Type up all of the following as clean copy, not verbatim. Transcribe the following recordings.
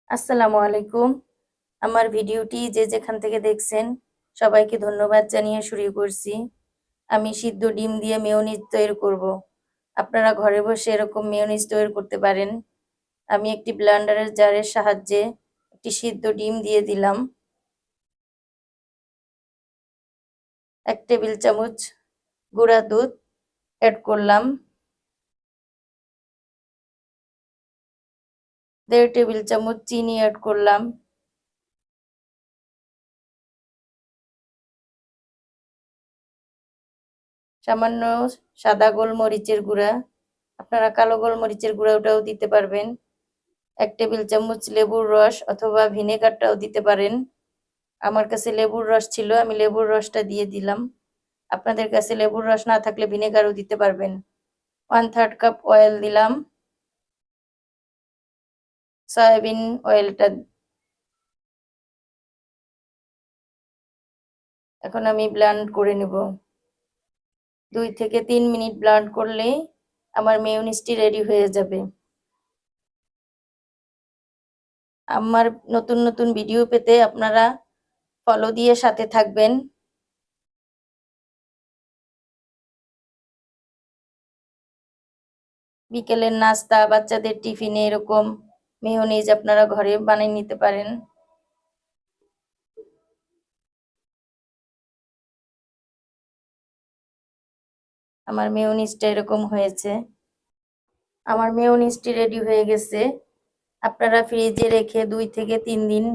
আসসালামু আলাইকুম। আমার ভিডিওটি যে যেখান থেকে দেখছেন সবাইকে ধন্যবাদ জানিয়ে শুরু করছি। আমি সিদ্ধ ডিম দিয়ে মেয়োনিজ তৈরি করব। আপনারা ঘরে বসে এরকম মেয়োনিজ তৈরি করতে পারেন। আমি একটি ব্লেন্ডারের জারের সাহায্যে একটি সিদ্ধ ডিম দিয়ে দিলাম। 1 টেবিল চামচ গুঁড়া দুধ অ্যাড করলাম। 1.5 টেবিল চামচ চিনি অ্যাড করলাম। সামান্য সাদা গোলমরিচের গুঁড়া, আপনারা কালো গোলমরিচের গুঁড়াটাও দিতে পারবেন। 1 টেবিল চামচ লেবুর রস অথবা ভিনেগারটাও দিতে পারেন। আমার কাছে লেবুর রস ছিল, আমি লেবুর রসটা দিয়ে দিলাম। আপনাদের কাছে লেবুর রস না থাকলে ভিনেগারও দিতে পারবেন। 1/3 কাপ অয়েল দিলাম। সয়াবিন অয়েলটা এখন আমি ব্লেন্ড করে নেব। 2 থেকে 3 মিনিট ব্লেন্ড করলেই আমার মেয়োনিজটি রেডি হয়ে যাবে। আমার নতুন নতুন ভিডিও পেতে আপনারা ফলো দিয়ে সাথে থাকবেন। বিকেলের নাস্তা, বাচ্চাদের টিফিনে এরকম মেয়োনিজ আপনারা ঘরে বানিয়ে নিতে পারেন। আমার মেয়োনিজটা এরকম হয়েছে। আমার মেয়োনিজটি রেডি হয়ে গেছে। আপনারা ফ্রিজে রেখে 2 থেকে 3 দিন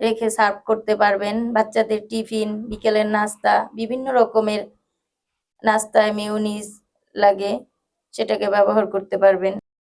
রেখে সার্ভ করতে পারবেন। বাচ্চাদের টিফিন, বিকেলের নাস্তা, বিভিন্ন রকমের নাস্তায় মেয়োনিজ লাগে, সেটাকে ব্যবহার করতে পারবেন।